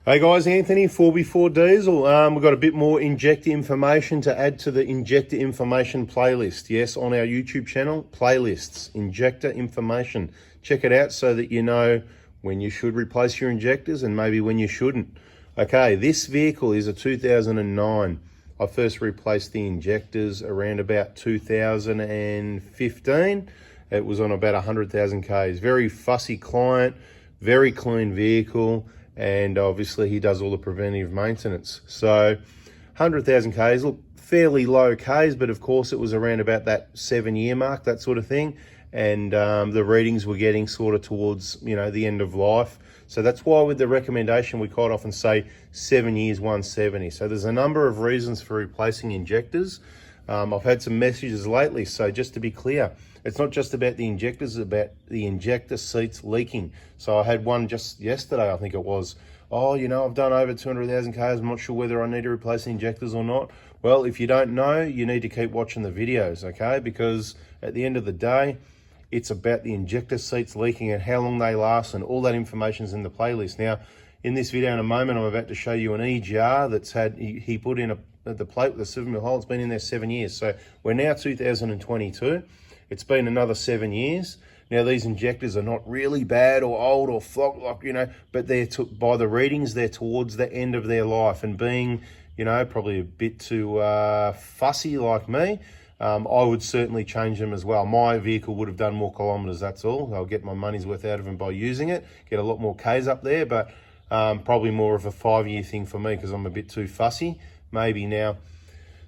Hey guys, Anthony, 4x4 Diesel. We've got a bit more injector information to add to the injector information playlist. Yes, on our YouTube channel, playlists, injector information. Check it out so that you know when you should replace your injectors and maybe when you shouldn't. Okay, this vehicle is a 2009. I first replaced the injectors around about 2015. It was on about 100,000 Ks. Very fussy client, very clean vehicle. And obviously he does all the preventive maintenance. So 100,000 Ks, look, fairly low Ks, but of course it was around about that 7-year mark, that sort of thing. And the readings were getting sort of towards, the end of life. So that's why with the recommendation, we quite often say 7 years, 170. So there's a number of reasons for replacing injectors. I've had some messages lately, so just to be clear, it's not just about the injectors, it's about the injector seats leaking. So I had one just yesterday, I think it was. Oh, I've done over 200,000 Ks, I'm not sure whether I need to replace the injectors or not. Well, if you don't know, you need to keep watching the videos, okay? Because at the end of the day, it's about the injector seats leaking and how long they last, and all that information is in the playlist. Now, in this video in a moment, I'm about to show you an EGR that's had, he put in the plate with a 7mm hole. It's been in there 7 years. So we're now 2022. It's been another 7 years. Now, these injectors are not really bad or old or flocked, but they're by the readings, they're towards the end of their life. And being, probably a bit too fussy like me, I would certainly change them as well. My vehicle would have done more kilometers, that's all. I'll get my money's worth out of them by using it, get a lot more Ks up there, but probably more of a 5-year thing for me because I'm a bit too fussy, maybe now.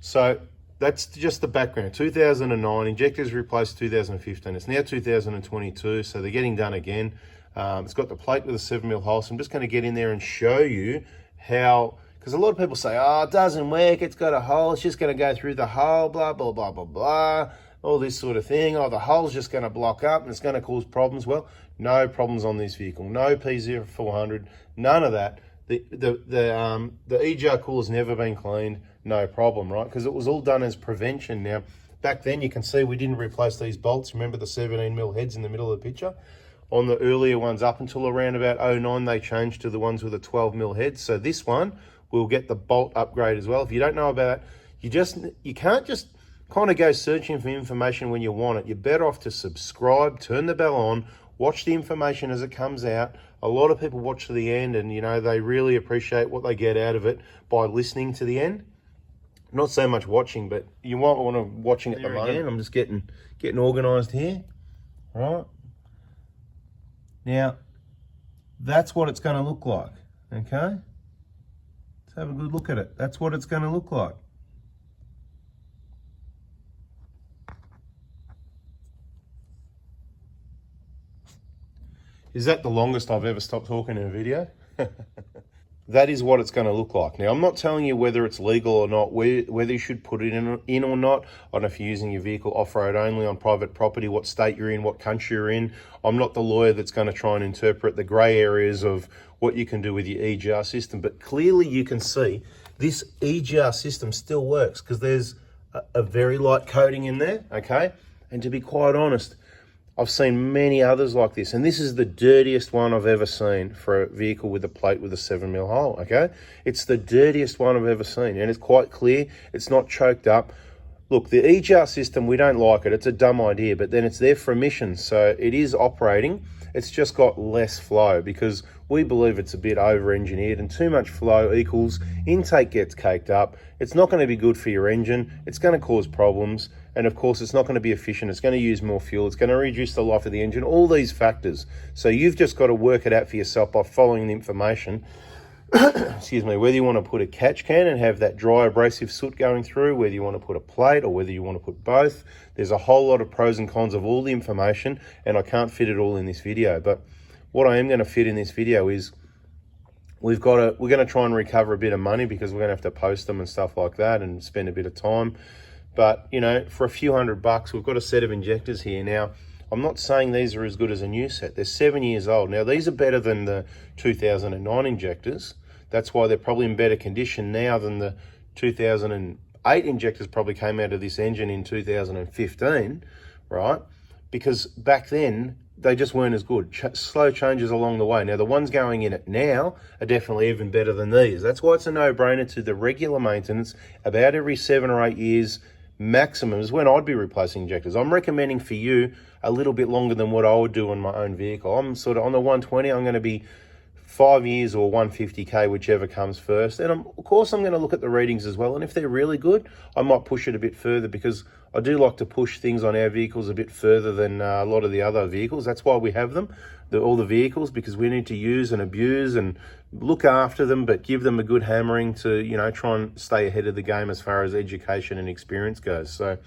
So that's just the background. 2009, injectors replaced 2015. It's now 2022, so they're getting done again. It's got the plate with a 7mm hole, so I'm just going to get in there and show you how, because a lot of people say, oh, it doesn't work, it's got a hole, it's just going to go through the hole, blah, blah, blah, blah, blah, all this sort of thing. Oh, the hole's just going to block up and it's going to cause problems. Well, no problems on this vehicle. No P0400, none of that. The EGR cooler's never been cleaned, no problem, right? Because it was all done as prevention. Now, back then you can see we didn't replace these bolts. Remember the 17mm heads in the middle of the picture? On the earlier ones up until around about 09, they changed to the ones with the 12mm heads. So this one will get the bolt upgrade as well. If you don't know about it, you can't just kind of go searching for information when you want it. You're better off to subscribe, turn the bell on, watch the information as it comes out. A lot of people watch to the end and, they really appreciate what they get out of it by listening to the end. Not so much watching, but you might want to watching at the moment. Again, I'm just getting organised here, right? Now, that's what it's going to look like, okay? Let's have a good look at it. That's what it's going to look like. Is that the longest I've ever stopped talking in a video? That is what it's going to look like. Now, I'm not telling you whether it's legal or not, whether you should put it in or not. I don't know if you're using your vehicle off-road only on private property, what state you're in, what country you're in. I'm not the lawyer that's going to try and interpret the grey areas of what you can do with your EGR system. But clearly you can see this EGR system still works because there's a very light coating in there, okay? And to be quite honest, I've seen many others like this, and this is the dirtiest one I've ever seen for a vehicle with a plate with a 7mm hole, okay? It's the dirtiest one I've ever seen, and it's quite clear. It's not choked up. Look, the EGR system, we don't like it. It's a dumb idea, but then it's there for emissions, so it is operating. It's just got less flow because we believe it's a bit over-engineered, and too much flow equals intake gets caked up. It's not going to be good for your engine. It's going to cause problems. And of course, it's not going to be efficient. It's going to use more fuel. It's going to reduce the life of the engine, all these factors. So you've just got to work it out for yourself by following the information. Excuse me, whether you want to put a catch can and have that dry abrasive soot going through, whether you want to put a plate or whether you want to put both. There's a whole lot of pros and cons of all the information, and I can't fit it all in this video. But what I am going to fit in this video is we're going to try and recover a bit of money because we're going to have to post them and stuff like that and spend a bit of time. But, for a few $100, we've got a set of injectors here. Now, I'm not saying these are as good as a new set. They're 7 years old. Now, these are better than the 2009 injectors. That's why they're probably in better condition now than the 2008 injectors probably came out of this engine in 2015, right? Because back then, they just weren't as good. Slow changes along the way. Now, the ones going in it now are definitely even better than these. That's why it's a no-brainer to the regular maintenance. About every 7 or 8 years maximum is when I'd be replacing injectors. I'm recommending for you a little bit longer than what I would do on my own vehicle. I'm sort of on the 120, I'm going to be 5 years or 150k, whichever comes first. And of course, I'm going to look at the readings as well. And if they're really good, I might push it a bit further, because I do like to push things on our vehicles a bit further than a lot of the other vehicles. That's why we have them, all the vehicles, because we need to use and abuse and look after them, but give them a good hammering to, you know, try and stay ahead of the game as far as education and experience goes. So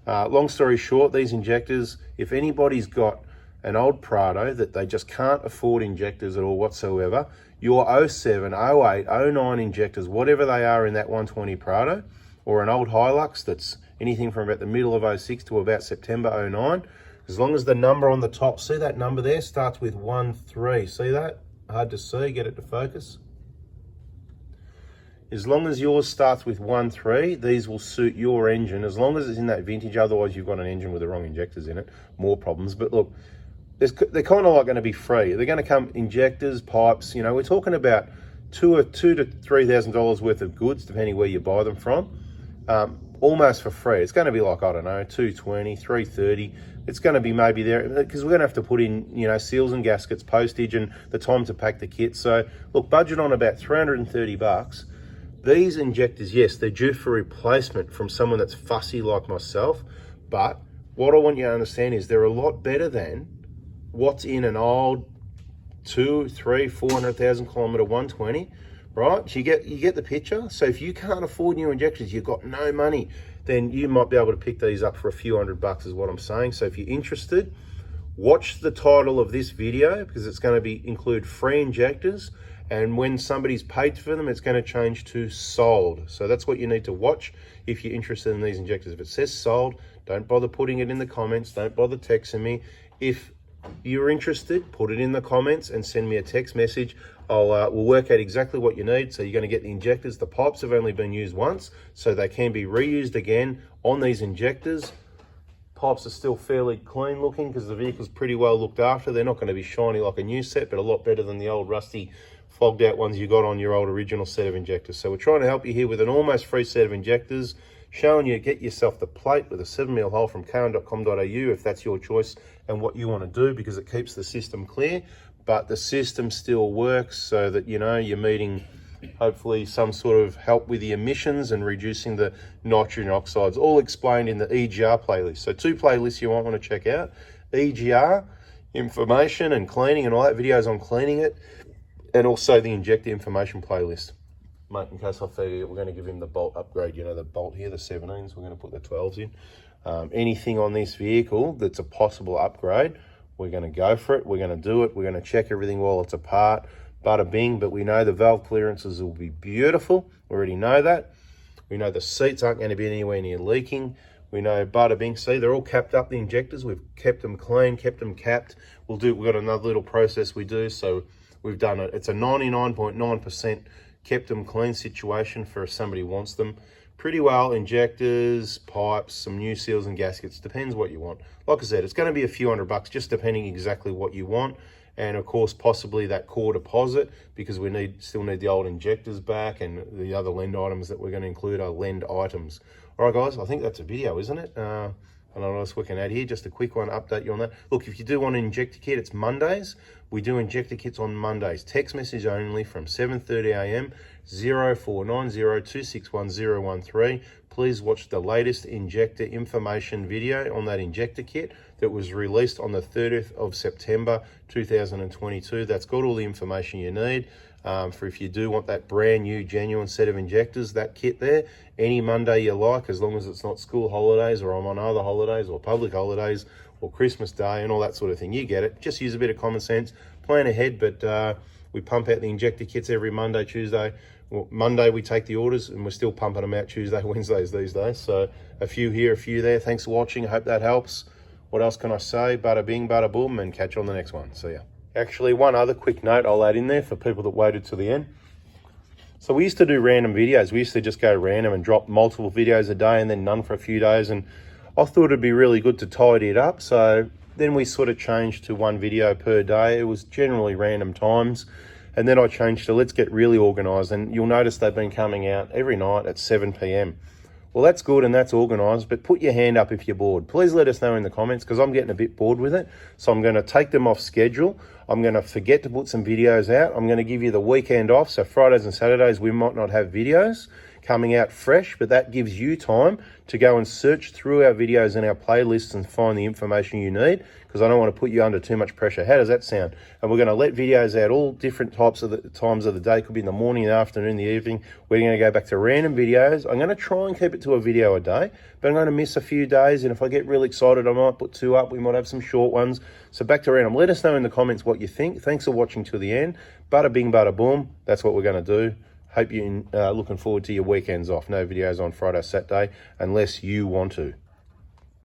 long story short, these injectors, if anybody's got an old Prado that they just can't afford injectors at all whatsoever, your 07, 08, 09 injectors, whatever they are in that 120 Prado, or an old Hilux that's anything from about the middle of 06 to about September 09, as long as the number on the top, see that number there, starts with 13. See that? Hard to see, get it to focus. As long as yours starts with 13, these will suit your engine, as long as it's in that vintage. Otherwise, you've got an engine with the wrong injectors in it, more problems. But look, they're kind of like going to be free. They're going to come injectors, pipes. You know, we're talking about $2,000 to $3,000 worth of goods, depending where you buy them from, almost for free. It's going to be like, I don't know, $220, $330. It's going to be maybe there, because we're going to have to put in, you know, seals and gaskets, postage, and the time to pack the kit. So look, budget on about $330. These injectors, yes, they're due for replacement from someone that's fussy like myself. But what I want you to understand is they're a lot better than what's in an old 200,000, 300,000, 400,000 kilometer 120, right? So you get the picture. So if you can't afford new injectors, you've got no money, then you might be able to pick these up for a few $100 is what I'm saying. So if you're interested, watch the title of this video, because it's going to include free injectors. And when somebody's paid for them, it's going to change to sold. So that's what you need to watch if you're interested in these injectors. If it says sold, don't bother putting it in the comments. Don't bother texting me. If you're interested, put it in the comments and send me a text message. We'll work out exactly what you need. So you're going to get the injectors. The pipes have only been used once, so they can be reused again on these injectors. Pipes are still fairly clean looking because the vehicle's pretty well looked after. They're not going to be shiny like a new set, but a lot better than the old rusty, fogged out ones you got on your old original set of injectors. So we're trying to help you here with an almost free set of injectors, showing you get yourself the plate with a 7mm hole from Karen.com.au if that's your choice and what you want to do, because it keeps the system clear, but the system still works so that, you know, you're meeting hopefully some sort of help with the emissions and reducing the nitrogen oxides, all explained in the EGR playlist. So 2 playlists you might want to check out: EGR, information and cleaning and all that, videos on cleaning it, and also the injector information playlist. Mate, in case I forget, we're going to give him the bolt upgrade. You know, the bolt here, the 17s, we're going to put the 12s in. Anything on this vehicle that's a possible upgrade, we're going to go for it. We're going to do it. We're going to check everything while it's apart. Bada bing. But we know the valve clearances will be beautiful. We already know that. We know the seats aren't going to be anywhere near leaking. We know bada bing. See, they're all capped up, the injectors. We've kept them clean, kept them capped. We've got another little process we do. So we've done it. It's a 99.9% kept them clean situation for if somebody wants them. Pretty well, injectors, pipes, some new seals and gaskets, depends what you want. Like I said, it's going to be a few $100, just depending exactly what you want. And of course, possibly that core deposit, because we still need the old injectors back, and the other lend items that we're going to include are lend items. All right, guys, I think that's a video, isn't it? I don't know what else we can add here. Just a quick one, update you on that. Look, if you do want an injector kit, it's Mondays. We do injector kits on Mondays. Text message only from 7:30 a.m. 0490261013. Please watch the latest injector information video on that injector kit that was released on the 30th of September 2022. That's got all the information you need for if you do want that brand new genuine set of injectors, that kit there, any Monday you like, as long as it's not school holidays or I'm on other holidays or public holidays or Christmas Day and all that sort of thing. You get it. Just use a bit of common sense, plan ahead, but we pump out the injector kits every Monday, Tuesday. Well, Monday we take the orders, and we're still pumping them out Tuesday, Wednesdays these days. So a few here, a few there. Thanks for watching. I hope that helps. What else can I say? Bada bing, bada boom, and catch you on the next one. See ya. Actually, one other quick note I'll add in there for people that waited to the end. So we used to do random videos. We used to just go random and drop multiple videos a day and then none for a few days. And I thought it'd be really good to tidy it up. So Then we sort of changed to 1 video per day. It was generally random times. And then I changed to let's get really organised. And you'll notice they've been coming out every night at 7 p.m. Well, that's good and that's organised, but put your hand up if you're bored. Please let us know in the comments, because I'm getting a bit bored with it. So I'm going to take them off schedule. I'm going to forget to put some videos out. I'm going to give you the weekend off. So Fridays and Saturdays, we might not have videos coming out fresh, but that gives you time to go and search through our videos and our playlists and find the information you need, because I don't want to put you under too much pressure. How does that sound? And we're going to let videos out all different times of the day. Could be in the morning, the afternoon, the evening. We're going to go back to random videos. I'm going to try and keep it to a video a day, but I'm going to miss a few days. And if I get really excited, I might put 2 up. We might have some short ones. So back to random. Let us know in the comments what you think. Thanks for watching till the end. Bada bing, bada boom. That's what we're going to do. Hope you're looking forward to your weekends off. No videos on Friday, Saturday, unless you want to.